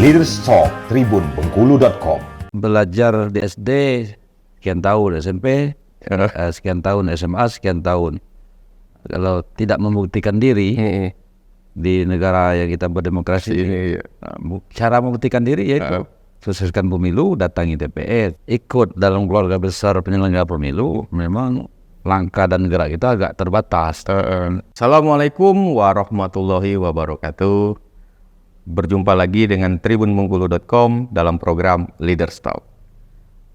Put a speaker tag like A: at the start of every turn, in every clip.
A: Leaders Talk tribunbengkulu.com.
B: Belajar di SD sekian tahun, SMP sekian tahun, SMA sekian tahun. Kalau tidak membuktikan diri di negara yang kita berdemokrasi ini, cara membuktikan diri yaitu sukseskan pemilu, datangi TPS, ikut dalam keluarga besar penyelenggara pemilu. Memang langkah dan gerak kita agak terbatas.
C: Assalamualaikum warahmatullahi wabarakatuh. Berjumpa lagi dengan tribunbengkulu.com dalam program Leaders Talk.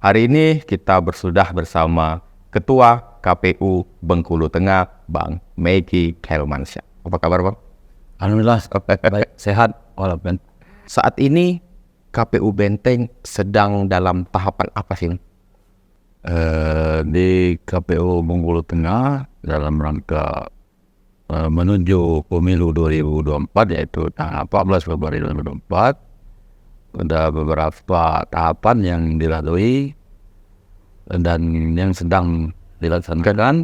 C: Hari ini kita bersudah bersama Ketua KPU Bengkulu Tengah, Bang Meki Khairulmansyah. Apa kabar, Bang?
B: Alhamdulillah, baik, sehat walaupun.
C: Saat ini KPU Benteng sedang dalam tahapan apa sih?
B: Di KPU Bengkulu Tengah dalam rangka menuju pemilu 2024, yaitu tanggal 14 Februari 2024, ada beberapa tahapan yang dilalui dan yang sedang dilaksanakan.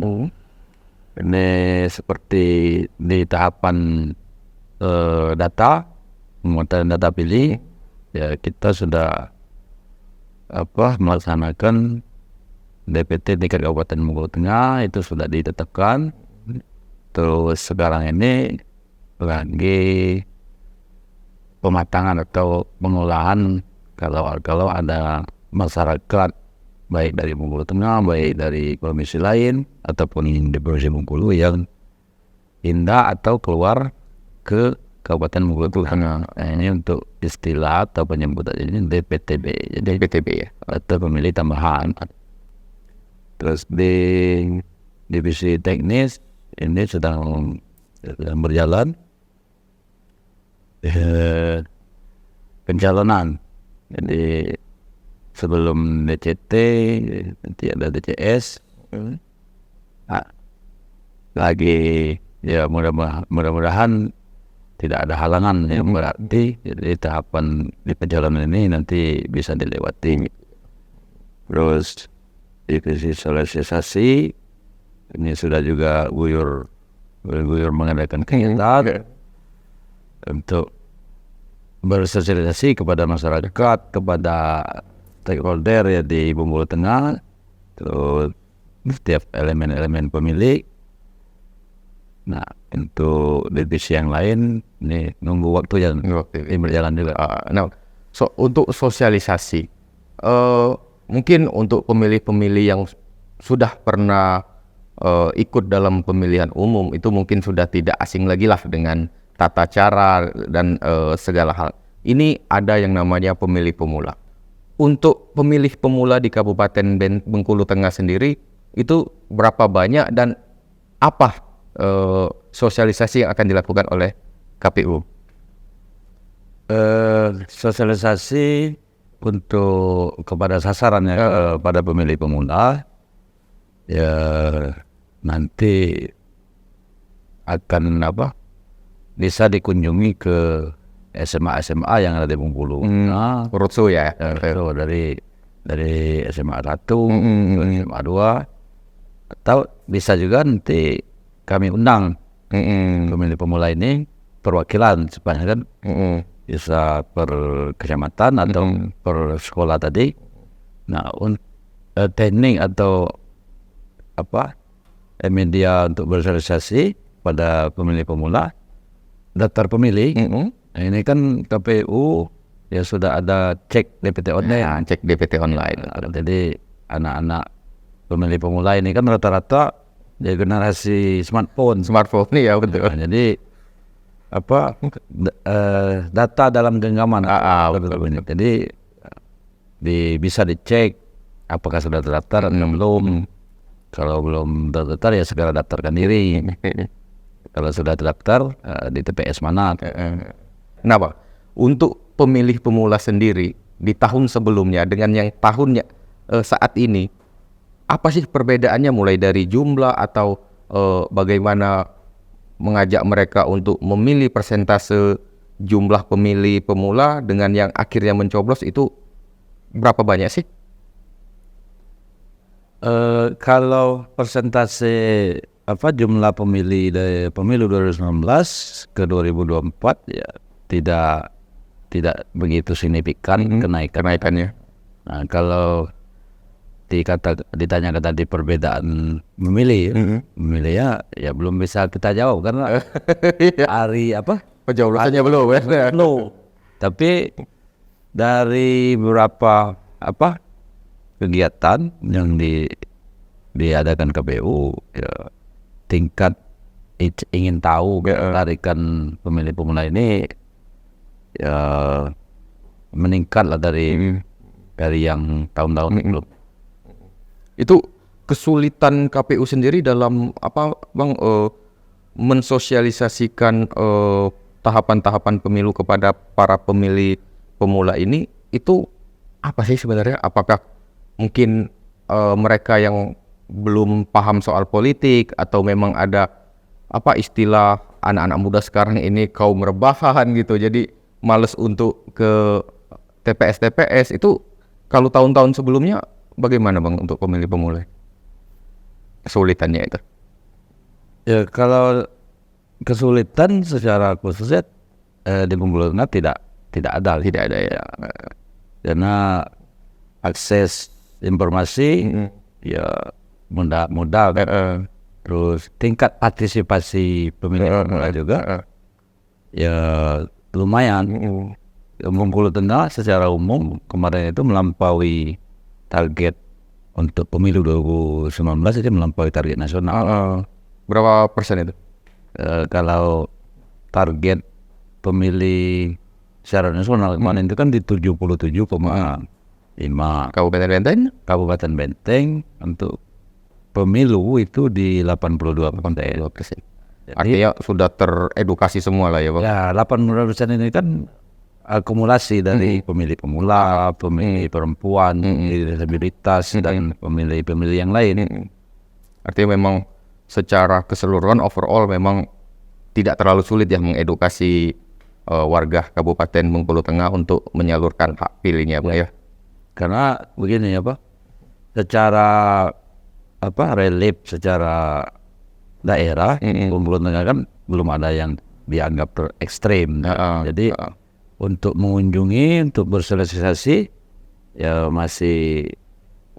B: Ini seperti di tahapan data, pemungutan data pilih, ya kita sudah melaksanakan DPT tingkat Kabupaten Bengkulu Tengah, itu sudah ditetapkan. Terus sekarang ini lagi pematangan atau pengolahan kalau ada masyarakat baik dari Bengkulu Tengah, baik dari provinsi lain ataupun di Provinsi Bengkulu yang pindah atau keluar ke Kabupaten Bengkulu Tengah. Nah, ini untuk istilah atau penyebutan ini DPTB, jadi DPTB ya, atau pemilih tambahan. Terus di divisi teknis ini sedang berjalan pencalonan. Jadi sebelum DCT nanti ada DCS. Lagi ya mudah-mudahan tidak ada halangan yang berarti. Jadi tahapan di pencalonan ini nanti bisa dilewati. Terus divisi sosialisasi ini sudah juga guyur mengadakan kegiatan untuk bersosialisasi kepada masyarakat, kepada stakeholder ya di Bengkulu Tengah, terus setiap elemen-elemen pemilik. Nah, untuk divisi yang lain ini nunggu waktu yang berjalan juga.
C: Untuk sosialisasi, mungkin untuk pemilih-pemilih yang sudah pernah ikut dalam pemilihan umum itu mungkin sudah tidak asing lagi lah dengan tata cara dan segala hal. Ini ada yang namanya pemilih pemula. Untuk pemilih pemula di Kabupaten Bengkulu Tengah sendiri itu berapa banyak dan apa sosialisasi yang akan dilakukan oleh KPU?
B: Sosialisasi untuk kepada sasarannya pada pemilih pemula ya nanti akan bisa dikunjungi ke SMA yang ada di Bengkulu.
C: Roadshow ya.
B: Dari SMA 1, SMA 2, atau bisa juga nanti kami undang pemilih pemula ini perwakilan supaya kan bisa per kecamatan atau per sekolah tadi. Nah, teknik atau media untuk bersosialisasi pada pemilih pemula, daftar pemilih. Nah, ini kan KPU ya sudah ada cek DPT online.
C: Cek DPT online.
B: Jadi anak-anak pemilih pemula ini kan rata-rata ya generasi smartphone nih ya, betul. Nah, jadi data dalam genggaman. Betul. Jadi bisa dicek apakah sudah terdaftar atau belum. Kalau belum terdaftar ya segera daftarkan diri. Kalau sudah terdaftar di TPS mana.
C: Nah, Pak, untuk pemilih pemula sendiri di tahun sebelumnya dengan yang tahunnya saat ini, apa sih perbedaannya mulai dari jumlah atau bagaimana mengajak mereka untuk memilih persentase jumlah pemilih pemula dengan yang akhirnya mencoblos itu berapa banyak sih?
B: Kalau persentase jumlah pemilih dari pemilu 2019 ke 2024 ya tidak tidak begitu signifikan
C: kenaikannya.
B: Nah, kalau ditanyakan tadi perbedaan memilih, memilih ya belum bisa kita jawab karena hari
C: Pencoblosannya belum ya.
B: no. Tapi dari beberapa kegiatan yang diadakan KPU, ya, tingkat ingin tahu tarikan pemilih pemula ini ya meningkat lah dari yang tahun-tahun sebelum.
C: Itu kesulitan KPU sendiri dalam Bang, mensosialisasikan tahapan-tahapan pemilu kepada para pemilih pemula ini, itu apa sih sebenarnya? Apakah mungkin mereka yang belum paham soal politik, atau memang ada istilah anak-anak muda sekarang ini kaum rebahan gitu, jadi males untuk ke TPS itu. Kalau tahun-tahun sebelumnya bagaimana Bang untuk pemilih pemula kesulitannya itu?
B: Ya, kalau kesulitan secara khususnya di Bengkulu Tengah tidak ada ya, karena akses informasi ya mudah terus tingkat partisipasi pemilih pemula juga ya lumayan. Bengkulu Tengah secara umum kemarin itu melampaui target untuk pemilu 2019, itu melampaui target nasional.
C: Berapa persen itu?
B: Kalau target pemilih secara nasional kemarin itu kan di 77,5.
C: Kabupaten Benteng?
B: Kabupaten Benteng untuk pemilu itu di 82%.
C: Artinya sudah teredukasi semua lah ya Bang?
B: Ya, 80% ini kan akumulasi dari pemilih pemula, pemilih perempuan, pemilih disabilitas, dan pemilih-pemilih yang lain.
C: Artinya memang secara keseluruhan overall memang tidak terlalu sulit ya mengedukasi warga Kabupaten Bengkulu Tengah untuk menyalurkan hak pilihnya Bang ya.
B: Karena begini ya Pak, secara relief, secara daerah Bengkulu Tengah kan belum ada yang dianggap ekstrim. Jadi untuk mengunjungi, untuk bersosialisasi ya masih,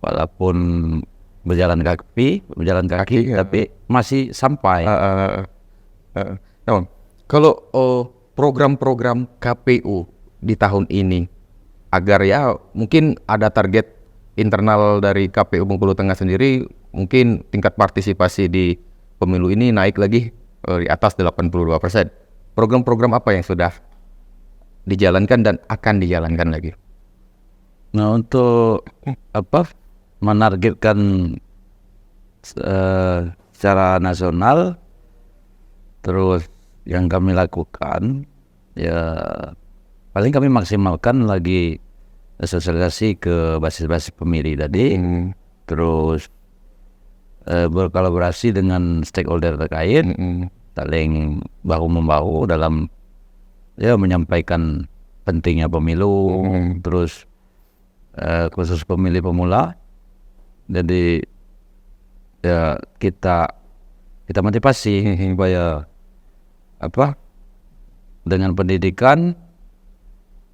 B: walaupun berjalan kaki tapi masih sampai.
C: Kalau program-program KPU di tahun ini, agar ya mungkin ada target internal dari KPU Bengkulu Tengah sendiri, mungkin tingkat partisipasi di pemilu ini naik lagi di atas 82%. Program-program apa yang sudah dijalankan dan akan dijalankan lagi?
B: Nah, untuk menargetkan secara nasional, terus yang kami lakukan ya paling kami maksimalkan lagi sosialisasi ke basis-basis pemilih tadi, terus berkolaborasi dengan stakeholder terkait, saling bahu-membahu dalam menyampaikan pentingnya pemilu, terus khusus pemilih pemula. Jadi ya kita motivasi supaya dengan pendidikan,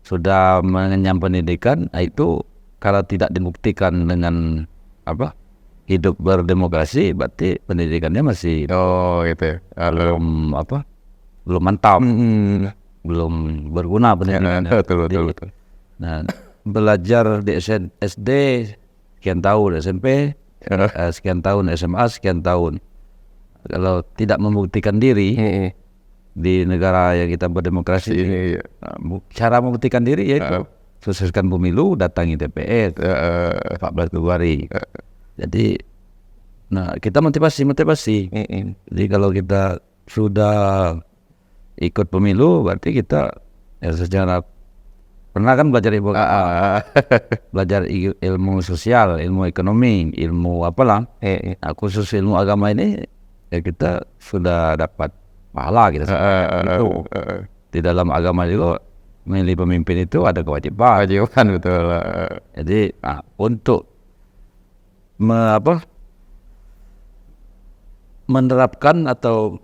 B: sudah mengenyam pendidikan, itu kalau tidak dibuktikan dengan hidup berdemokrasi, berarti pendidikannya masih
C: gitu ya.
B: belum mantap. Belum berguna pendidikan.
C: Betul.
B: Nah, belajar di SD sekian tahun, SMP sekian tahun, SMA sekian tahun, kalau tidak membuktikan diri di negara yang kita berdemokrasi ini, cara membuktikan diri yaitu sukseskan pemilu, datangi TPS 14 Februari. Jadi kita motivasi. Jadi kalau kita sudah ikut pemilu, berarti kita secara pernah kan belajar belajar ilmu sosial, ilmu ekonomi, ilmu apalah. Khusus ilmu agama ini ya kita sudah dapat pahala kita. Itu di dalam agama juga memilih pemimpin itu ada kewajiban.
C: Betul.
B: Jadi untuk menerapkan atau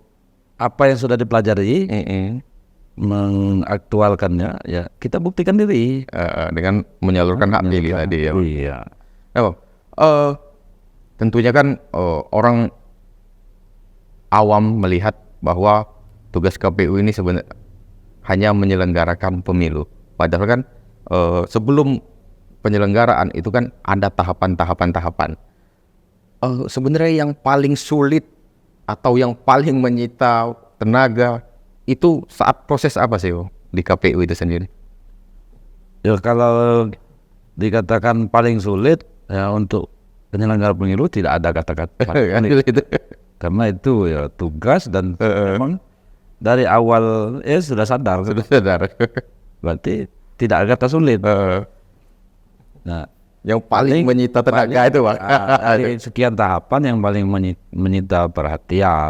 B: apa yang sudah dipelajari mengaktualkannya, ya kita buktikan diri.
C: Dengan menyalurkan hak pilih tadi ya.
B: Iya.
C: Bang. Tentunya kan orang awam melihat bahwa tugas KPU ini sebenarnya hanya menyelenggarakan pemilu. Padahal kan sebelum penyelenggaraan itu kan ada tahapan-tahapan. Sebenarnya yang paling sulit atau yang paling menyita tenaga itu saat proses apa sih di KPU itu sendiri?
B: Ya kalau dikatakan paling sulit ya untuk penyelenggara pemilu tidak ada kata-kata paling sulit. Karena itu ya tugas dan memang dari awal sudah sadar. Berarti tidak ada kata sulit. Nah,
C: yang paling menyita tenaga itu Bang.
B: Dari sekian tahapan yang paling menyita perhatian,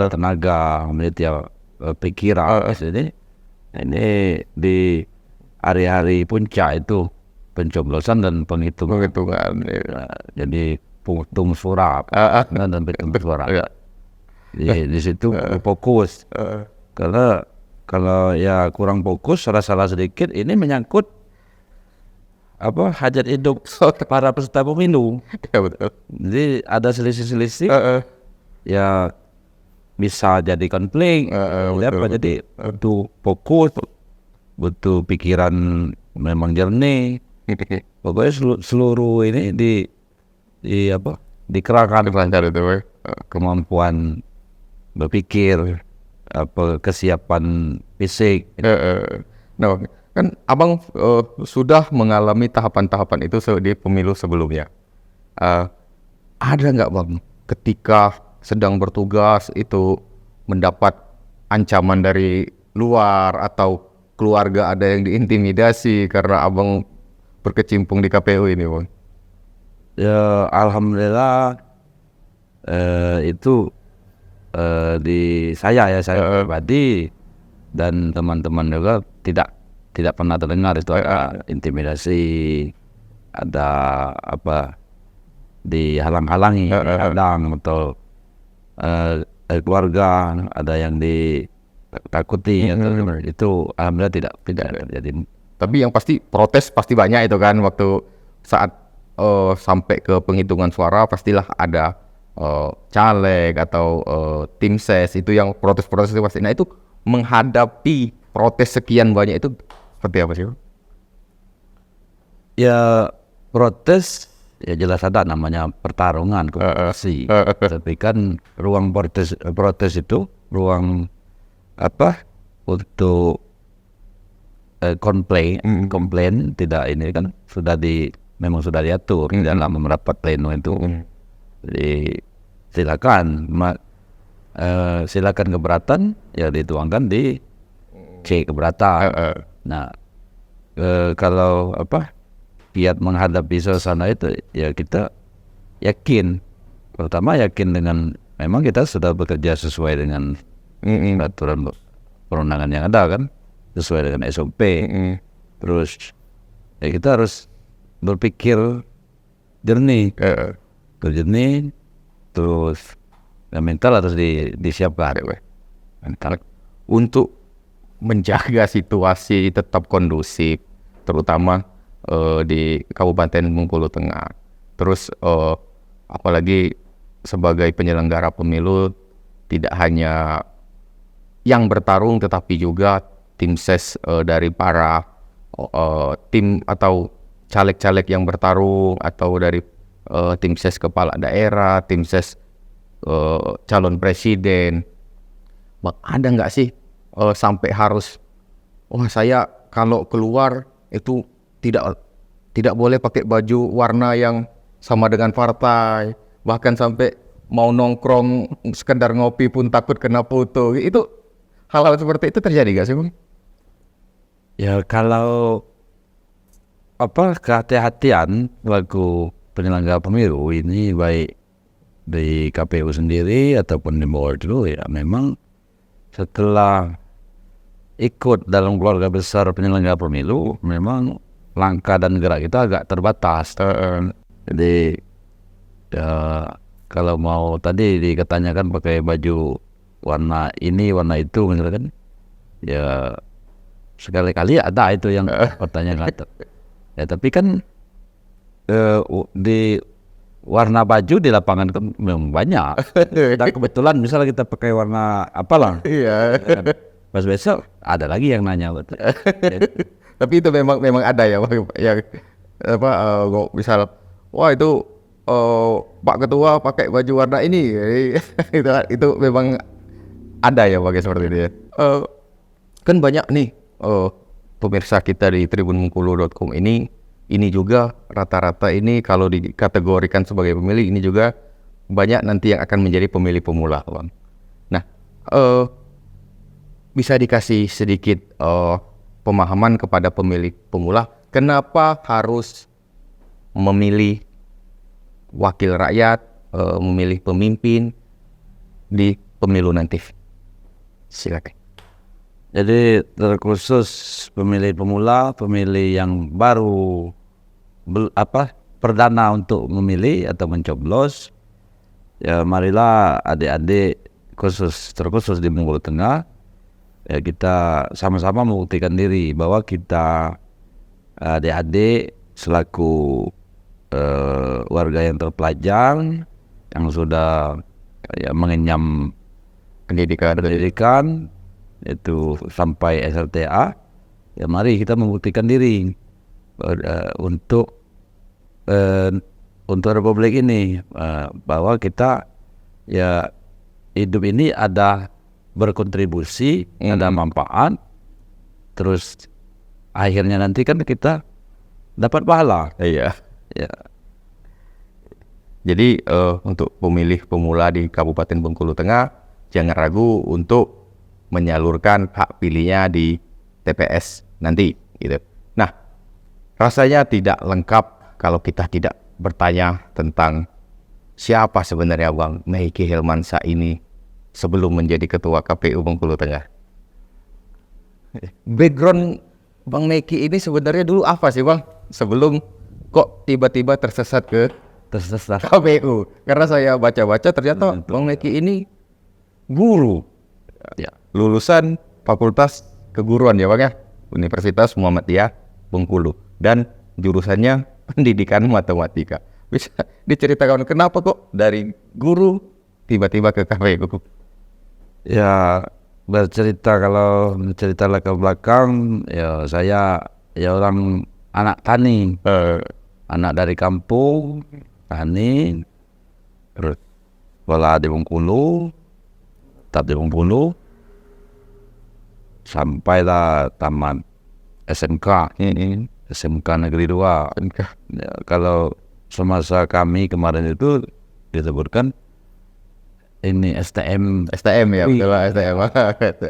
B: tenaga, menyita pikiran. Ini di hari-hari puncak itu pencoblosan dan penghitungan. Nah, jadi penghitung suara dan penghitung suara. Di situ fokus. Karena kalau ya kurang fokus, salah sedikit, ini menyangkut hajat hidup para peserta pemilu.
C: Ya betul.
B: Jadi ada selisih-selisih, ya bisa jadi konflik. Jadi butuh fokus, butuh pikiran memang jernih. Pokoknya seluruh ini dikerahkan kemampuan berpikir, kesiapan fisik.
C: Nah, kan Abang sudah mengalami tahapan-tahapan itu di pemilu sebelumnya. Ada nggak Bang ketika sedang bertugas itu mendapat ancaman dari luar atau keluarga ada yang diintimidasi karena Abang berkecimpung di KPU ini Bang?
B: Ya alhamdulillah itu di saya pribadi dan teman-teman juga tidak pernah terdengar itu ada intimidasi, ada dihalang-halangi, dihadang atau keluarga ada yang ditakuti, itu alhamdulillah tidak terjadi.
C: Tapi yang pasti protes pasti banyak itu kan waktu saat sampai ke penghitungan suara pastilah ada caleg atau tim ses itu yang protes-protes itu pasti. Nah itu menghadapi protes sekian banyak itu seperti apa sih?
B: Ya protes ya jelas ada namanya pertarungan kompetisi. Tapi kan ruang protes itu ruang untuk komplain tidak ini kan memang sudah diatur dalam rapat pleno itu. Jadi silakan keberatan ya dituangkan di C keberatan. Nah kalau kiat menghadapi suasana itu ya kita yakin dengan memang kita sudah bekerja sesuai dengan aturan perundangan yang ada kan, sesuai dengan SOP. Terus ya kita harus berpikir jernih, terus ya mental harus disiapkan.
C: Mental untuk menjaga situasi tetap kondusif, terutama di Kabupaten Bengkulu Tengah. Terus apalagi sebagai penyelenggara pemilu tidak hanya yang bertarung tetapi juga tim ses dari para tim atau caleg-caleg yang bertarung atau dari tim ses kepala daerah, tim ses calon presiden. Ada nggak sih sampai harus saya kalau keluar itu tidak boleh pakai baju warna yang sama dengan partai, bahkan sampai mau nongkrong sekedar ngopi pun takut kena foto. Itu hal-hal seperti itu terjadi nggak sih Bang?
B: Ya kalau kehati-hatian laku penyelenggara pemilu ini baik di KPU sendiri ataupun di Bawaslu ya memang setelah ikut dalam keluarga besar penyelenggara pemilu memang langkah dan gerak kita agak terbatas. Jadi ya kalau mau tadi dikatanyakan pakai baju warna ini warna itu misalkan ya sekali-kali ada itu yang pertanyaan. Ya tapi kan di warna baju di lapangan kan memang banyak. Dan kebetulan misalnya kita pakai warna apalah,
C: Iya.
B: pas besok ada lagi yang nanya.
C: Tapi itu memang ada ya Bang, yang apa kok misal wah itu Pak Ketua pakai baju warna ini. Itu memang ada ya Bang, seperti itu ya. Kan banyak nih pemirsa kita di tribunbengkulu.com ini juga rata-rata ini kalau dikategorikan sebagai pemilih ini juga banyak nanti yang akan menjadi pemilih pemula, Bang. Nah, bisa dikasih sedikit pemahaman kepada pemilih pemula, kenapa harus memilih wakil rakyat, memilih pemimpin di pemilu nanti? Silakan.
B: Jadi terkhusus pemilih pemula, pemilih yang baru perdana untuk memilih atau mencoblos, ya marilah adik-adik terkhusus di Bengkulu Tengah, ya kita sama-sama membuktikan diri bahwa kita adik-adik selaku warga yang terpelajar, yang sudah ya mengenyam pendidikan itu sampai SLTA, ya mari kita membuktikan diri untuk Republik ini, bahwa kita ya hidup ini ada berkontribusi, ada manfaat, terus akhirnya nanti kan kita dapat pahala.
C: Iya.
B: Ya.
C: Jadi untuk pemilih pemula di Kabupaten Bengkulu Tengah jangan ragu untuk menyalurkan hak pilihnya di TPS nanti, gitu. Nah, rasanya tidak lengkap kalau kita tidak bertanya tentang siapa sebenarnya Bang Meiki Hilmansyah ini sebelum menjadi Ketua KPU Bengkulu Tengah. Background Bang Meiki ini sebenarnya dulu apa sih Bang? Sebelum kok tiba-tiba tersesat ke KPU. Karena saya baca-baca ternyata Bang Meiki ini guru.
B: Ya.
C: Lulusan Fakultas Keguruan ya Bang ya, Universitas Muhammadiyah Bengkulu, dan jurusannya pendidikan matematika. Bisa diceritakan kenapa kok dari guru tiba-tiba ke KPU?
B: Ya kalau bercerita ke belakang, ya saya ya orang anak tani, anak dari kampung tani, terus sekolah di Bengkulu, tetap di Bengkulu, sampailah tamat SMK, SMK Negeri 2. Ya, kalau semasa kami kemarin itu disebutkan ini STM
C: ya, betul lah, STM.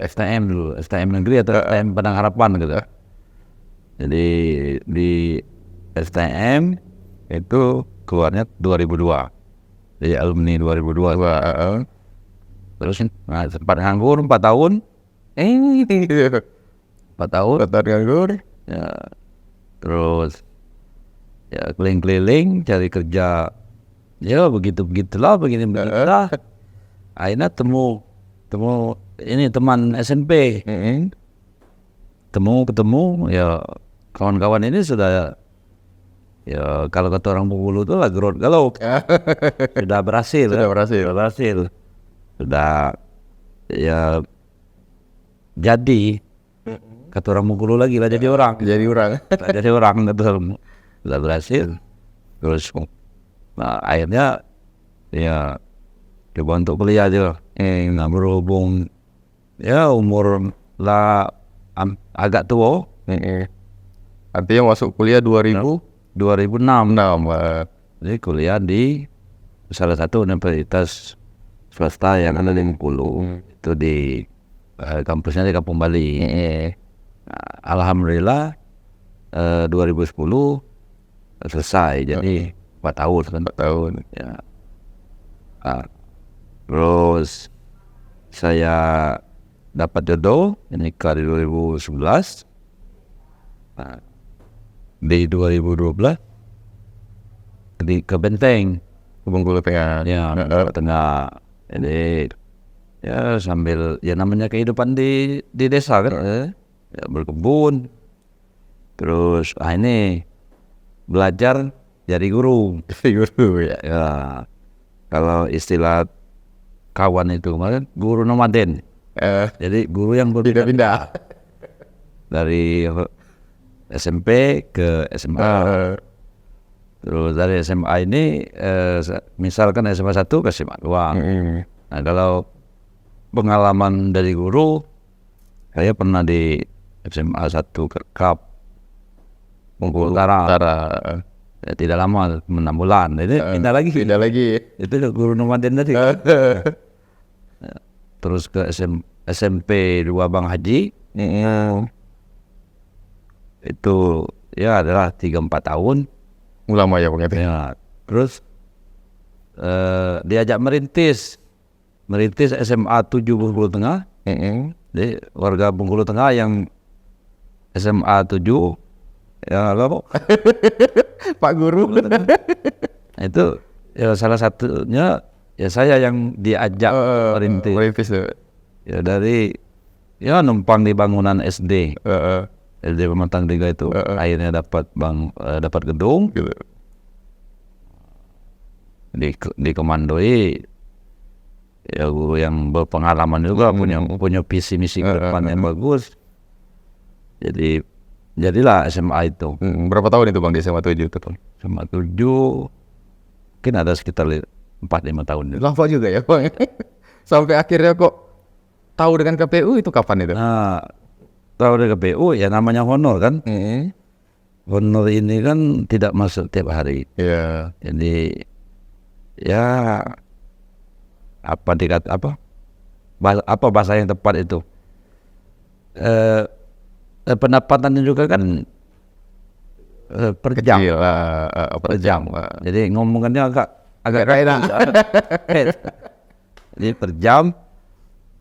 B: STM dulu, STM Negeri atau STM Padang Harapan gitu. Jadi di STM itu keluarnya 2002, jadi alumni 2002. Terus sempat nganggur 4 tahun. 4 tahun
C: nganggur.
B: Ya, terus ya keliling-keliling cari kerja. Ya begitulah. Akhirnya temu ini teman SNP. Ketemu ya kawan-kawan ini sudah, ya kalau kata orang Bengkulu itu lah gerot galau. Sudah berhasil. Sudah ya jadi kata orang Bengkulu lagi lah jadi orang. Jadi orang betul. Sudah berhasil. Terus akhirnya ya coba untuk kuliah aja. Nah berhubung ya umur lah agak tua.
C: Artinya masuk kuliah 2006.
B: Jadi kuliah di salah satu universitas swasta yang ada di Bengkulu. Itu di kampusnya di Kampung Bali. Nah, alhamdulillah 2010 selesai. Jadi 4 tahun kan.
C: 4 tahun.
B: Ya. Terus saya dapat jodoh, nikah di 2011. Nah, di 2012 ke Benteng,
C: ke Bengkulu Tengah.
B: ya Bengkulu Tengah. Jadi ya sambil ya namanya kehidupan di desa kan, ya, berkebun, terus ini belajar jadi guru.
C: Guru ya.
B: Ya, kalau istilah kawan itu kemarin guru nomaden. Jadi guru yang
C: Pindah-pindah.
B: dari SMP ke SMA. Terus dari SMA ini misalkan SMA 1 ke SMA 2. Nah, kalau pengalaman dari guru, saya pernah di SMA 1 Kap Bengkulu Utara. Ya, tidak lama, 6 bulan. Jadi pindah lagi.
C: Pindah lagi.
B: Itu guru nomaden tadi. Ya, terus ke SMP 2 Bang Haji. Itu ya adalah 3-4 tahun.
C: Lama ya Bang itu.
B: Ya, terus diajak merintis SMA 7 Bengkulu Tengah. Jadi warga Bengkulu Tengah yang SMA 7 ya lo
C: Pak Guru.
B: Nah, itu ya salah satunya ya saya yang diajak merintis.
C: Merintis tuh.
B: Ya dari ya numpang di bangunan SD. SD Pematang 3 itu akhirnya dapat gedung.
C: Gitu.
B: Dikomandoi ya guru yang berpengalaman juga, punya visi misi ke depan yang bagus. Jadi jadilah SMA itu.
C: Berapa tahun itu Bang di SMA 7 itu?
B: SMA 7 mungkin ada sekitar 4-5 tahun.
C: Lama juga ya Bang. Sampai akhirnya kok tahu dengan KPU itu kapan itu?
B: Nah, tahu dari KPU ya namanya honor kan. Honor ini kan tidak masuk tiap hari.
C: Iya.
B: Jadi ya apa bahasa yang tepat itu? Pendapatannya juga kan per jam.
C: Kecil,
B: Per jam. Jadi ngomongannya agak
C: enak.
B: Jadi per jam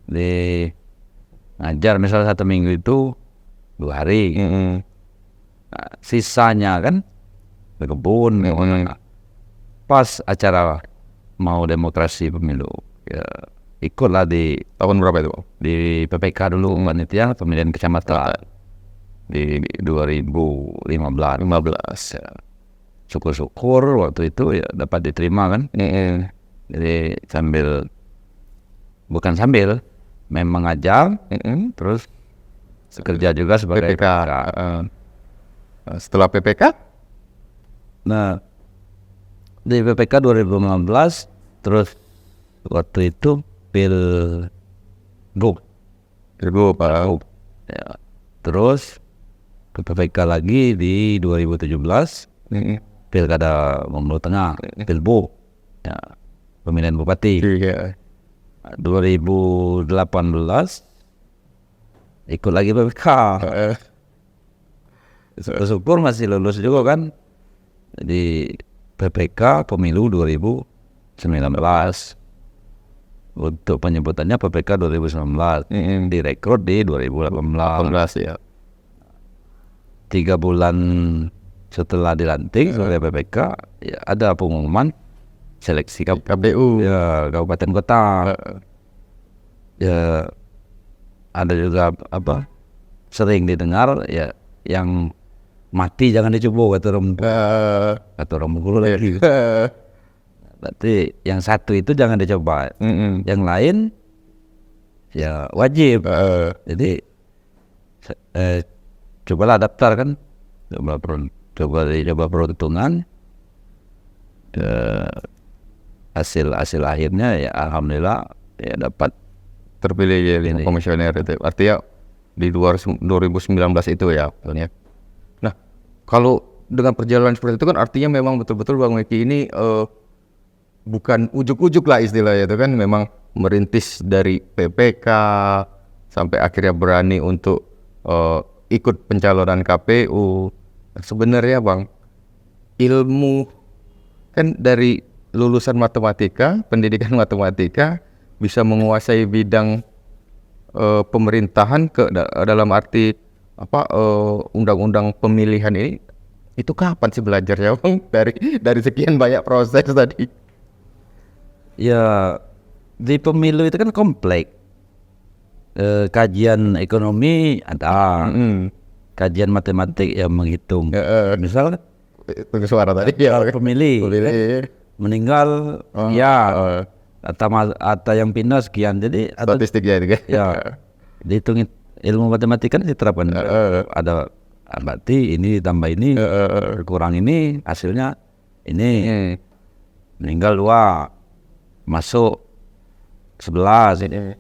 B: di ngajar misalnya 1 minggu itu 2 hari. Nah, sisanya kan berkebun. Pas acara mau demokrasi pemilu ya ikutlah di
C: Tahun berapa itu Bang?
B: di PPK dulu, panitia pemilihan kecamatan di 2015 ya. Syukur-syukur waktu itu ya dapat diterima kan. Jadi bukan sambil memang ngajar, terus kerja juga sebagai
C: PPK.
B: PPK.
C: Setelah PPK?
B: Nah, di PPK 2015 terus waktu itu Pilgub
C: Pak.
B: ya. Terus ke PPK lagi di 2017 Pilkada Bengkulu Tengah, Pilbu ya, pemilihan bupati. 2018 ikut lagi PPK. Syukur masih lulus juga kan. Jadi PPK pemilu 2019. Untuk penyebutannya PPK 2019. Direkrut di 2018
C: ya.
B: 3 bulan setelah dilantik sebagai PPK ya ada pengumuman seleksi
C: KPU
B: ya kabupaten kota. Ya ada juga sering didengar ya yang mati jangan dicoba kata orang Bengkulu lagi. Berarti yang satu itu jangan dicoba. Yang lain ya wajib. Jadi cobalah daftar kan. Coba perhitungan. Hasil akhirnya ya alhamdulillah ya dapat
C: terpilih jadi komisioner itu. Artinya di 2019 itu ya. Nah, kalau dengan perjalanan seperti itu kan artinya memang betul-betul Bang Meki ini bukan ujuk-ujuk lah istilahnya itu kan, memang merintis dari PPK sampai akhirnya berani untuk ikut pencalonan KPU. Sebenarnya Bang, ilmu kan dari lulusan matematika, pendidikan matematika bisa menguasai bidang pemerintahan dalam arti undang-undang pemilihan ini, itu kapan sih belajarnya Bang dari sekian banyak proses tadi?
B: Ya di pemilu itu kan kompleks. kajian ekonomi ada, kajian matematik yang menghitung. Misal
C: Tunggu suara tadi ya.
B: pemilih meninggal atau yang pindah sekian, jadi atau
C: Statistiknya itu kan.
B: ya dihitung ilmu matematika kan diterapkan. Ada berarti ini ditambah ini kurang ini hasilnya ini. Meninggal 2 masuk 11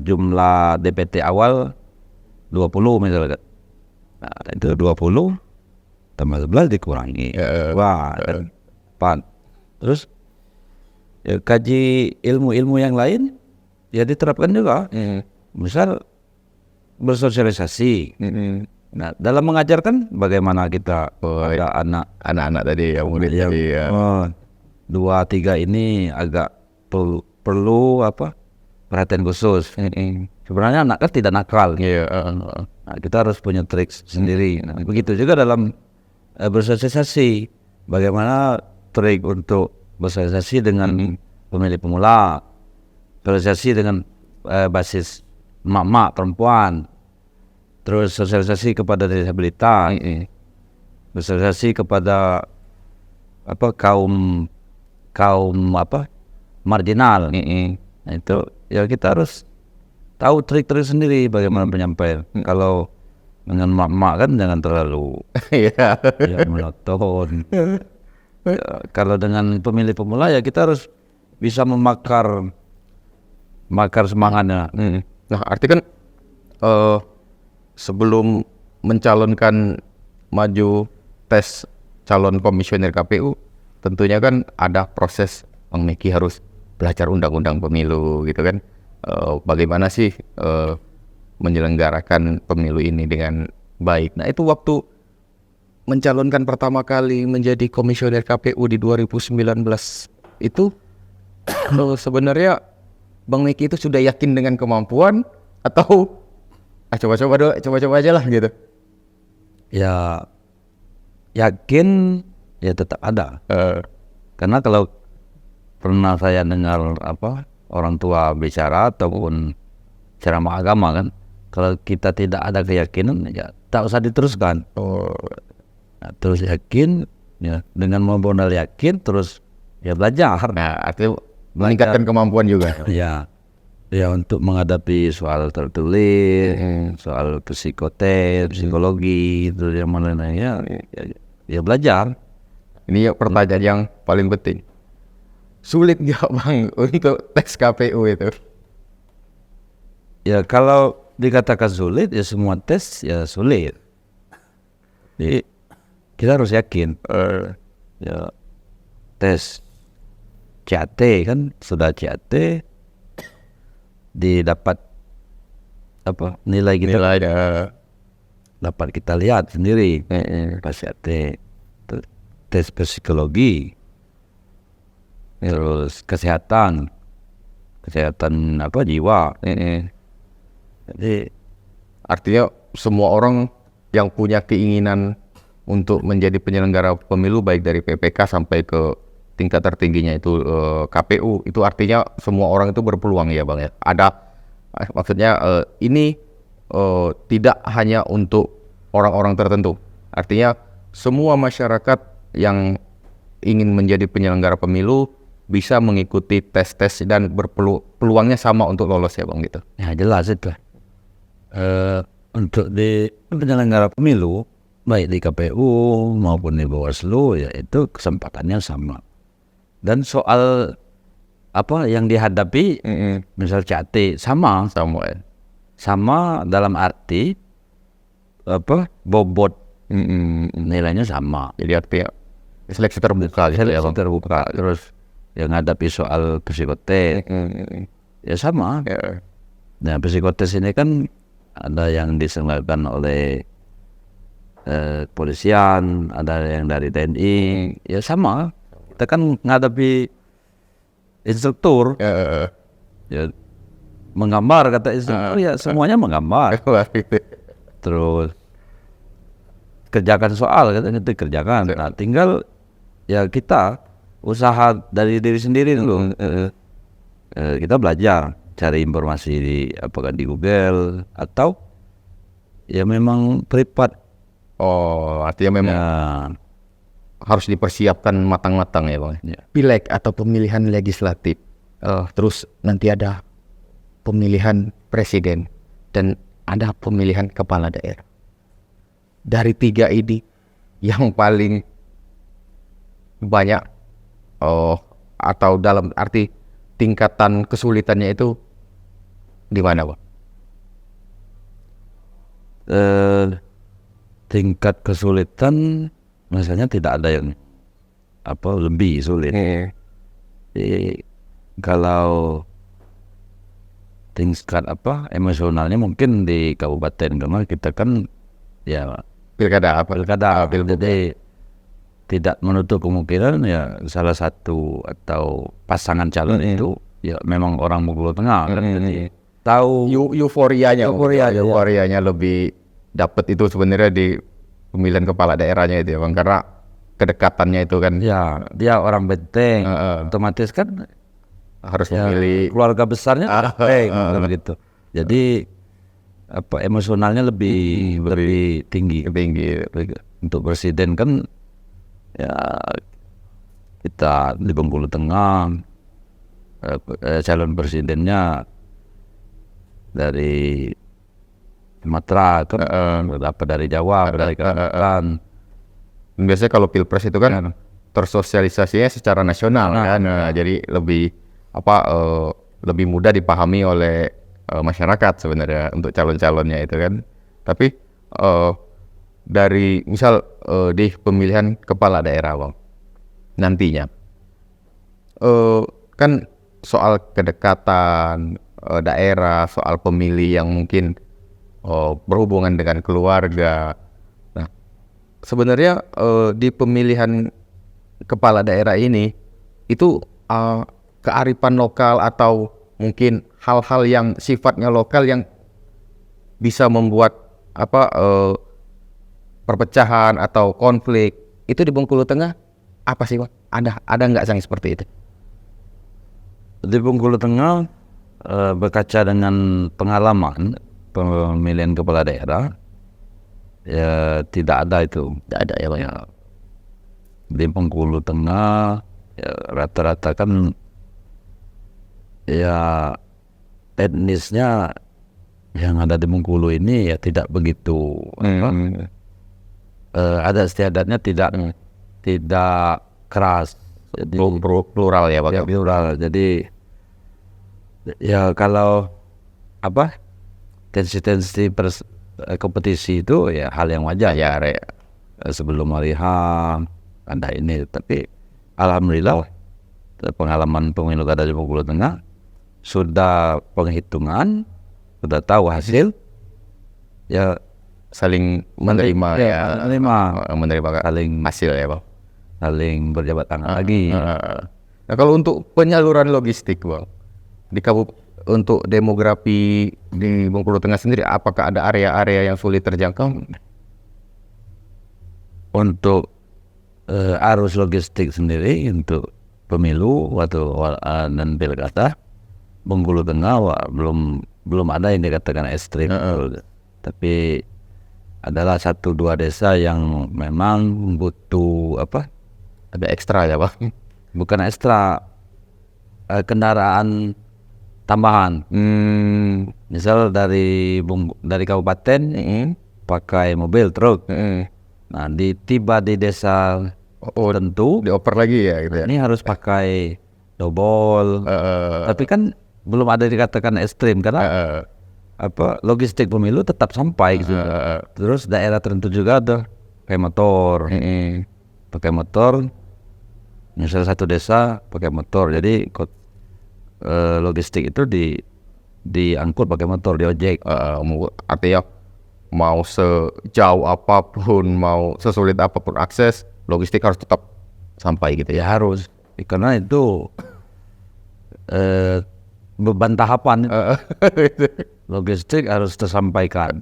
B: jumlah DPT awal 20 misalnya. Nah, itu 20 tambah 11 dikurangi kan 4. Terus ya, kaji ilmu-ilmu yang lain ya diterapkan juga. Misal bersosialisasi. Nah, dalam mengajarkan bagaimana kita ada
C: Anak-anak tadi ya, murid tadi ya.
B: 2-3 ini agak perlu perhatian khusus. Sebenarnya anak kan tidak nakal. Nah, kita harus punya trik sendiri. Nah, begitu juga dalam bersosialisasi. Bagaimana trik untuk bersosialisasi dengan pemilih pemula, sosialisasi dengan basis emak-emak perempuan, terus sosialisasi kepada disabilitas, sosialisasi kepada kaum marginal. Nah, itu ya kita harus tahu trik-trik sendiri bagaimana penyampaian. Kalau dengan emak-emak kan jangan terlalu ya, monoton. Ya, kalau dengan pemilih pemula ya kita harus bisa memakar semangatnya.
C: Nah, arti kan sebelum mencalonkan maju tes calon komisioner KPU, tentunya kan ada proses Bang Meki harus belajar undang-undang pemilu gitu kan. Bagaimana sih menyelenggarakan pemilu ini dengan baik. Nah, itu waktu mencalonkan pertama kali menjadi komisioner KPU di 2019 itu sebenarnya Bang Meki itu sudah yakin dengan kemampuan atau coba-coba aja lah gitu.
B: Ya yakin ya tetap ada. Karena kalau pernah saya dengar orang tua bicara ataupun ceramah agama kan, kalau kita tidak ada keyakinan ya tak usah diteruskan. Nah, terus yakin ya, dengan modal yakin terus ya belajar.
C: Nah, artinya meningkatkan kemampuan juga.
B: Ya untuk menghadapi soal tertulis, soal psikologi itu yang mana ya belajar.
C: Ini ya pertanyaan yang paling penting. Sulit nggak Bang untuk tes KPU itu?
B: Ya kalau dikatakan sulit ya semua tes ya sulit. Jadi kita harus yakin. Ya tes CAT kan sudah CAT didapat nilai kita dapat kita lihat sendiri pas CAT. Tes psikologi, terus kesehatan jiwa. Jadi
C: artinya semua orang yang punya keinginan untuk menjadi penyelenggara pemilu baik dari PPK sampai ke tingkat tertingginya itu KPU, itu artinya semua orang itu berpeluang ya Bang ya. Ada maksudnya ini tidak hanya untuk orang-orang tertentu. Artinya semua masyarakat yang ingin menjadi penyelenggara pemilu bisa mengikuti tes-tes dan peluangnya sama untuk lolos ya Bang gitu.
B: Ya jelas itu. Untuk di penyelenggara pemilu baik di KPU maupun di Bawaslu ya itu kesempatannya sama. Dan soal yang dihadapi misal CAT sama dalam arti bobot nilainya sama.
C: Jadi artinya seleksi terbuka gitu ya Bang.
B: Terbuka. Terus yang hadapi soal psikotes ya sama. Nah, psikotes ini kan ada yang diselenggarakan oleh kepolisian, ada yang dari TNI, ya sama. Kita kan menghadapi instruktur, ya menggambar kata instruktur, ya semuanya menggambar. Terus kerjakan soal, katanya itu kerjakan. Nah, tinggal ya kita usaha dari diri sendiri dulu. Kita belajar cari informasi apakah di Google atau ya memang privat.
C: Oh, artinya memang
B: Ya,
C: harus dipersiapkan matang-matang ya Bang.
B: ya.
D: Pileg atau pemilihan legislatif, terus nanti ada pemilihan presiden dan ada pemilihan kepala daerah. Dari 3 ini
C: Yang paling banyak atau dalam arti tingkatan kesulitannya itu di mana Bang?
B: Tingkat kesulitan misalnya tidak ada yang lebih sulit. Jadi, kalau tingkat emosionalnya mungkin di kabupaten, karena kita kan ya
C: Pilkada apa?
B: pilkada, jadi tidak menutup kemungkinan ya salah satu atau pasangan calon itu ya memang orang Bengkulu Tengah kan, jadi tahu
C: Euforianya,
B: Euforia,
C: euforianya lebih dapat itu sebenarnya di pemilihan kepala daerahnya itu ya Bang, karena kedekatannya itu kan
B: ya dia orang Benteng, otomatis kan
C: harus
B: ya,
C: memilih
B: keluarga besarnya Benteng begitu. Jadi emosionalnya lebih tinggi. Untuk presiden kan ya kita di Bengkulu Tengah, calon presidennya dari Sumatera kan, beberapa dari Jawa, dari Kalimantan.
C: biasanya kalau pilpres itu kan tersosialisasinya secara nasional kan. Nah, jadi lebih lebih mudah dipahami oleh masyarakat sebenarnya untuk calon-calonnya itu kan. Tapi dari misal di pemilihan kepala daerah Bang, nantinya kan soal kedekatan daerah, soal pemilih yang mungkin berhubungan dengan keluarga. Nah, sebenarnya di pemilihan kepala daerah ini itu kearifan lokal atau mungkin hal-hal yang sifatnya lokal yang bisa membuat perpecahan atau konflik itu di Bengkulu Tengah apa sih Bang? Ada nggak yang seperti itu?
B: Di Bengkulu Tengah berkaca dengan pengalaman pemilihan kepala daerah ya tidak ada itu.
D: tidak ada ya Bang.
B: Ya, di Bengkulu Tengah ya, rata-rata kan ya etnisnya yang ada di Bengkulu ini ya tidak begitu adat istiadatnya tidak keras, jadi
C: Plural ya Bang.
B: ya plural. Jadi ya kalau tensi kompetisi itu ya hal yang wajar ya, sebelum hari H ada ini, tapi alhamdulillah pengalaman pemilu kada di Bengkulu Tengah sudah penghitungan, sudah tahu hasil ya,
C: Saling menerima menerima
B: saling
C: hasil ya Bang.
B: saling berjabat tangan lagi.
C: Nah, kalau untuk penyaluran logistik Bang, untuk demografi di Bengkulu Tengah sendiri, apakah ada area-area yang sulit terjangkau?
B: Untuk arus logistik sendiri untuk pemilu dan pilkada Bengkulu Tengah belum ada yang dikatakan ekstrim, tapi adalah 1-2 desa yang memang butuh
C: Ada ekstra ya Bang?
B: bukan ekstra, kendaraan tambahan. Misal dari kabupaten pakai mobil truk. Nah, tiba di desa tertentu
C: Dioper lagi ya gitu ya?
B: ini harus pakai dobol. Tapi kan belum ada dikatakan ekstrim karena logistik pemilu tetap sampai gitu. Terus daerah tertentu juga ada pakai motor. Pakai motor. Misal satu desa pakai motor. Jadi logistik itu diangkut pakai motor, diojek.
C: Artinya mau sejauh apapun, mau sesulit apapun akses, logistik harus tetap sampai gitu
B: Ya
C: ya?
B: harus, karena itu beban tahapan. Logistik harus tersampaikan.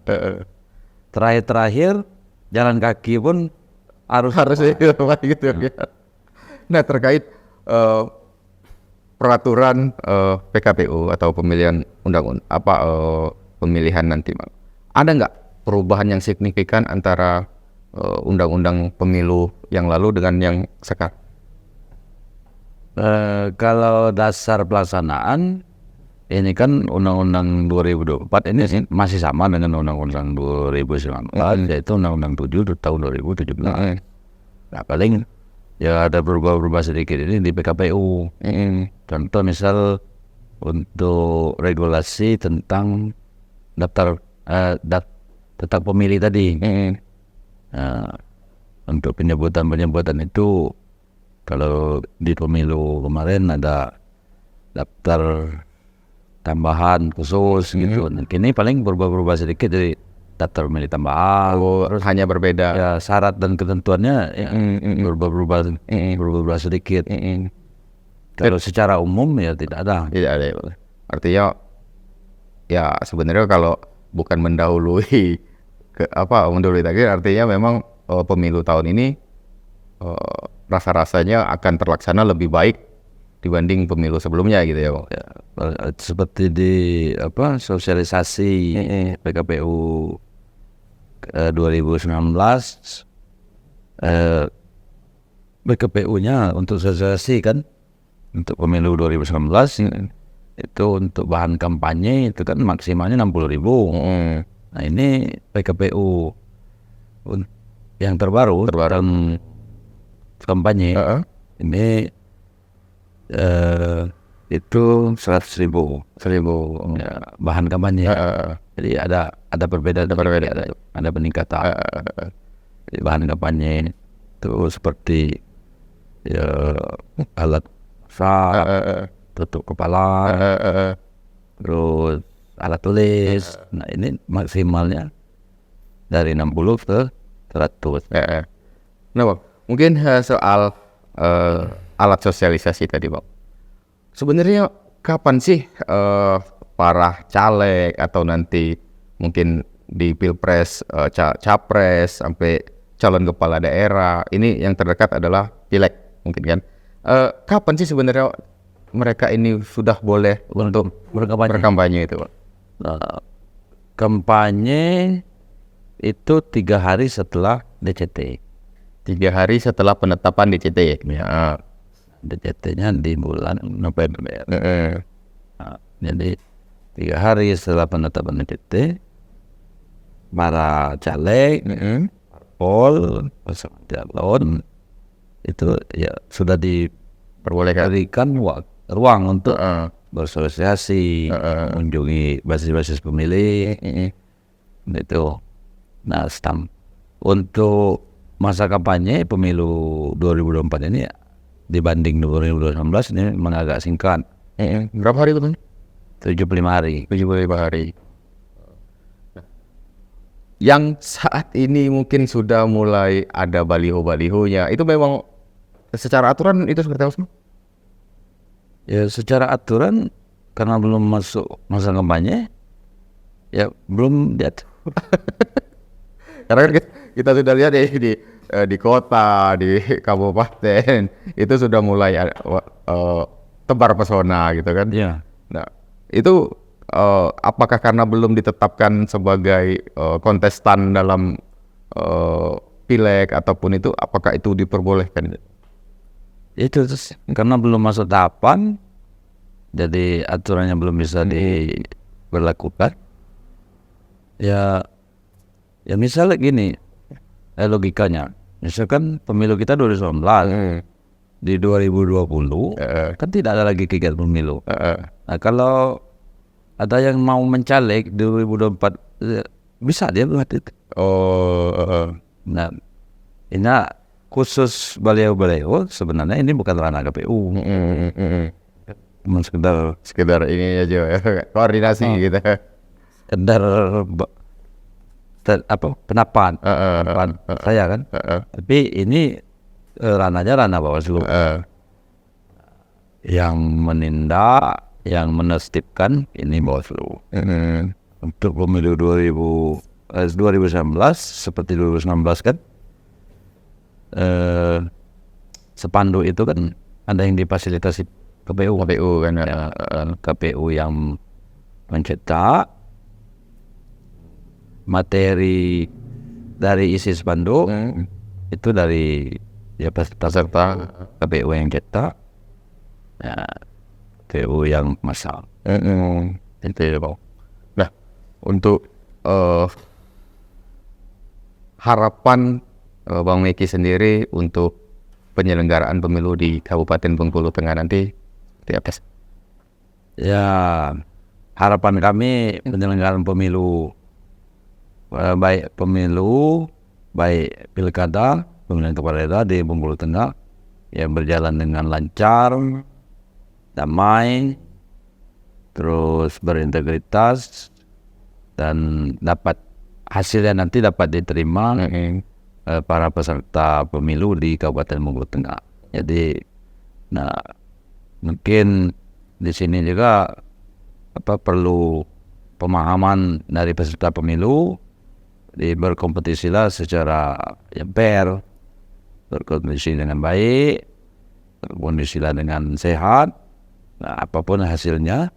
B: Terakhir jalan kaki pun harus
C: Harus gitu ya. Nah, terkait peraturan PKPU atau pemilihan pemilihan nanti, Bang. Ada nggak perubahan yang signifikan antara undang-undang pemilu yang lalu dengan yang sekarang?
B: Kalau dasar pelaksanaan ini kan Undang-Undang 2024 ini masih sama dengan Undang-Undang 2019, yaitu Undang-Undang 7 tahun 2017. Nah, paling ya ada berubah-ubah sedikit ini di PKPU. Contoh misal untuk regulasi tentang daftar pemilih tadi. Nah, untuk penyebutan itu kalau di pemilu kemarin ada daftar tambahan khusus gitu. Nah, kini paling berubah-ubah sedikit dari daftar pemilih tambahan.
C: Terus hanya berbeda.
B: Ya syarat dan ketentuannya ya, berubah sedikit. Kalau secara umum ya tidak ada.
C: Tidak ada. Artinya ya sebenarnya kalau bukan mendahului mendahului takdir, artinya memang pemilu tahun ini rasa-rasanya akan terlaksana lebih baik dibanding pemilu sebelumnya gitu ya, Bang.
B: Ya, seperti di sosialisasi PKPU 2019, PKPU-nya untuk sosialisasi kan untuk pemilu 2019 itu untuk bahan kampanye itu kan maksimalnya 60.000. Nah ini PKPU yang terbaru dalam kampanye ini itu 100.000 ya, bahan kampanye. Jadi ada perbedaan, ada peningkatan. Jadi bahan kampanye itu seperti ya, alat tutup kepala, terus alat tulis. Nah ini maksimalnya dari 60 ke 100.
C: Nah, Bang, mungkin soal alat sosialisasi tadi, Bang. Sebenarnya kapan sih para caleg atau nanti mungkin di Pilpres, Capres sampai calon kepala daerah, ini yang terdekat adalah Pileg mungkin kan. Kapan sih sebenarnya mereka ini sudah boleh untuk berkampanye itu, Bang?
B: Kampanye itu 3 hari setelah DCT.
C: 3 hari setelah penetapan DCT ya.
B: DCT-nya di bulan November. Nah, jadi 3 hari setelah penetapan DCT, para caleg, parpol, pasangan calon itu ya sudah diperbolehkan ruang untuk bersosialisasi, mengunjungi basis-basis pemilih, itu. Nah, untuk masa kampanye pemilu 2024 ini dibanding 2019 ini memang agak singkat.
C: Berapa hari itu, Bang?
B: 75 hari.
C: 75 hari. Yang saat ini mungkin sudah mulai ada baliho-balihonya, itu memang secara aturan itu seperti apa?
B: Ya secara aturan karena belum masuk masa kampanye ya belum diatur.
C: Karena kan kita sudah lihat di kota, di kabupaten itu sudah mulai tebar pesona gitu kan.
B: Ya.
C: Nah, itu apakah karena belum ditetapkan sebagai kontestan dalam Pileg ataupun itu, apakah itu diperbolehkan?
B: Itu terus karena belum masuk tahapan, jadi aturannya belum bisa diberlakukan. Ya misalnya gini, logikanya, misalkan pemilu kita 2019, di 2020 kan tidak ada lagi kegiatan pemilu. Nah kalau ada yang mau mencalek 2024 bisa dia buat itu. Nah ini khusus baliho-baliho sebenarnya ini bukan ranah KPU. Cuma
C: sekedar ini aja ya, koordinasi gitu.
B: Sekedar pendapat saya kan. Tapi ini ranahnya ranah Bawaslu. Yang menindak, yang menertibkan ini Bawaslu. Untuk pemilu 2019 seperti 2019 kan spanduk itu kan ada yang difasilitasi KPU
C: kan
B: ya, KPU yang mencetak materi dari isi spanduk itu dari ya peserta KPU yang cetak, ya KPU yang masang.
C: Itu ya Bang. Nah, untuk harapan Bang Meki sendiri untuk penyelenggaraan pemilu di Kabupaten Bengkulu Tengah nanti seperti apa?
B: Ya, harapan kami penyelenggaraan pemilu, baik pilkada, pemilihan kepala daerah di Bengkulu Tengah, ya berjalan dengan lancar, damai, terus berintegritas, dan hasilnya nanti dapat diterima para peserta pemilu di Kabupaten Bengkulu Tengah. Jadi, mungkin di sini juga perlu pemahaman dari peserta pemilu, berkompetisilah secara yang fair, berkompetisi dengan baik, berkompetisilah dengan sehat. Nah, apapun hasilnya,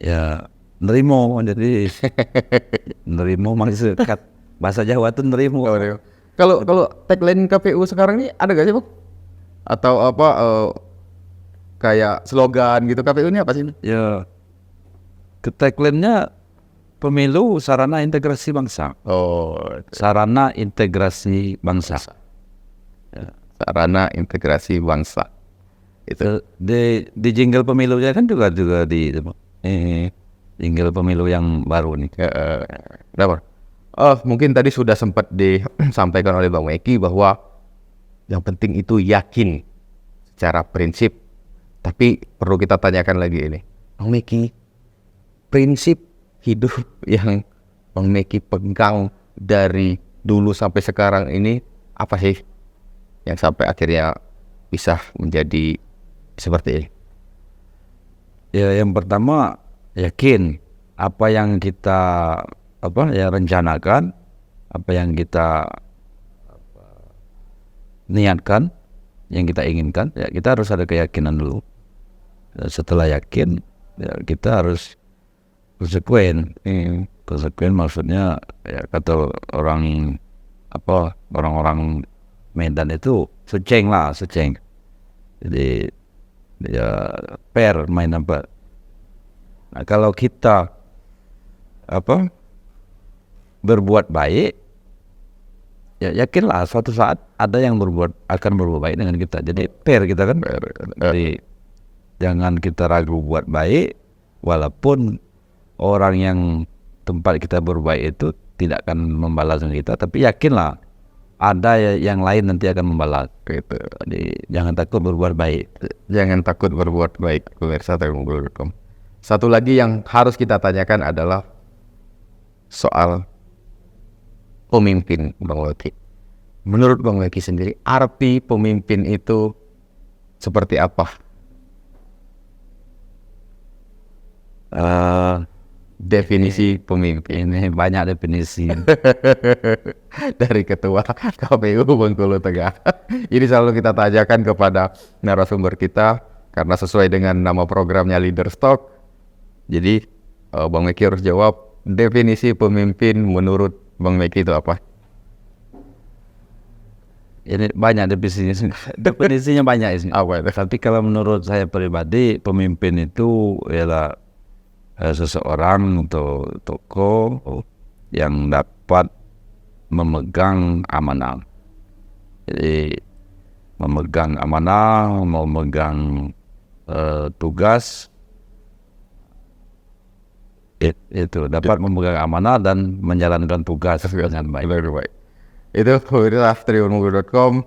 B: ya nerimo. Jadi nerimo maksudnya bahasa Jawa tuh nerimo.
C: Kalau tagline KPU sekarang ini ada gak sih Bang? Atau apa kayak slogan gitu KPU ini apa sih?
B: Ya, tagline-nya pemilu sarana integrasi bangsa. Sarana integrasi bangsa.
C: Sarana integrasi bangsa. Itu
B: di jingle pemilunya kan juga di jingle pemilu yang baru nih.
C: Kenapa? Mungkin tadi sudah sempat disampaikan oleh Bang Meki bahwa yang penting itu yakin secara prinsip. Tapi perlu kita tanyakan lagi ini, Bang Meki, prinsip hidup yang Bang Meki pegang dari dulu sampai sekarang ini apa sih yang sampai akhirnya bisa menjadi seperti ini?
B: Ya, yang pertama yakin apa yang kita rencanakan, apa yang kita niatkan, yang kita inginkan, ya kita harus ada keyakinan dulu. Dan setelah yakin, ya kita harus konsekuen. Konsekuen maksudnya ya kata orang Medan itu seceng. Jadi ya fair main apa. Nah, kalau kita berbuat baik, ya yakinlah suatu saat ada yang akan berbuat baik dengan kita. Jadi fair kita kan. Jadi jangan kita ragu buat baik, walaupun orang yang tempat kita berbaik itu tidak akan membalas kita, tapi yakinlah ada yang lain nanti akan membalas.
C: Gitu.
B: Jadi jangan takut berbuat baik.
C: Jangan takut berbuat baik, pemirsa Telkomsel.com. Satu lagi yang harus kita tanyakan adalah soal pemimpin, Bang Meki. Menurut Bang Meki sendiri, arti pemimpin itu seperti apa? Definisi pemimpin.
B: Ini banyak definisi.
C: Dari Ketua KPU Bengkulu Tengah. Ini selalu kita tanyakan kepada narasumber kita karena sesuai dengan nama programnya Leaders Talk. Jadi Bang Meki harus jawab, definisi pemimpin menurut Bang Meki itu apa?
B: Ini banyak definisinya banyak ini.
C: Apa itu?
B: Tapi kalau menurut saya pribadi, pemimpin itu ialah seseorang atau tokoh yang dapat memegang amanah. Jadi memegang amanah, memegang tugas, itu dapat memegang amanah dan menjalankan tugas dengan baik.
C: Itu Tribunbengkulu.com,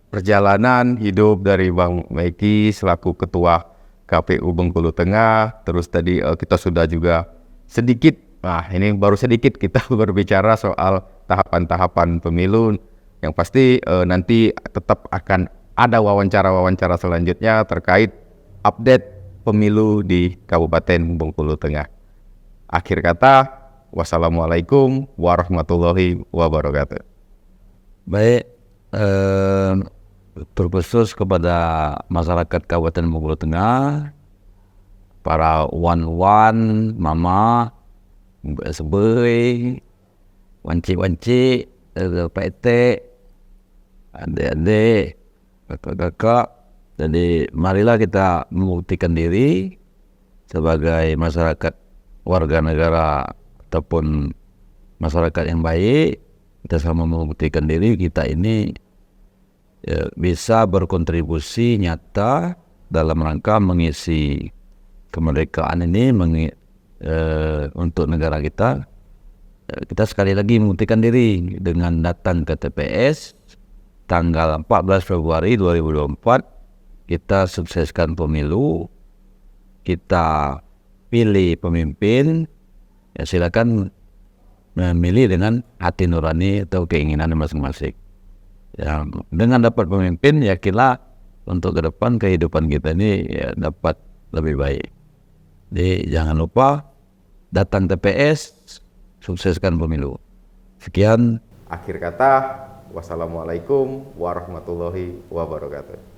C: perjalanan hidup dari Bang Meki selaku Ketua KPU Bengkulu Tengah. Terus tadi kita sudah juga sedikit, ini baru sedikit kita berbicara soal tahapan-tahapan pemilu. Yang pasti nanti tetap akan ada wawancara-wawancara selanjutnya terkait update pemilu di Kabupaten Bengkulu Tengah. Akhir kata, wassalamualaikum warahmatullahi wabarakatuh.
B: Baik, terkhusus kepada masyarakat Kabupaten Bengkulu Tengah, para wan-wan, mama, sebei, wanci-wanci, Pak adik-adik, kakak-kakak. Jadi marilah kita membuktikan diri sebagai masyarakat warga negara ataupun masyarakat yang baik. Kita sama membuktikan diri kita ini bisa berkontribusi nyata dalam rangka mengisi kemerdekaan ini untuk negara kita. Kita sekali lagi membuktikan diri dengan datang ke TPS tanggal 14 Februari 2024. Kita sukseskan pemilu, kita pilih pemimpin, ya silakan memilih dengan hati nurani atau keinginan masing-masing. Ya, dengan dapat pemimpin, yakinlah untuk ke depan kehidupan kita ini ya dapat lebih baik. Jadi jangan lupa datang TPS, sukseskan pemilu. Sekian.
C: Akhir kata, wassalamualaikum warahmatullahi wabarakatuh.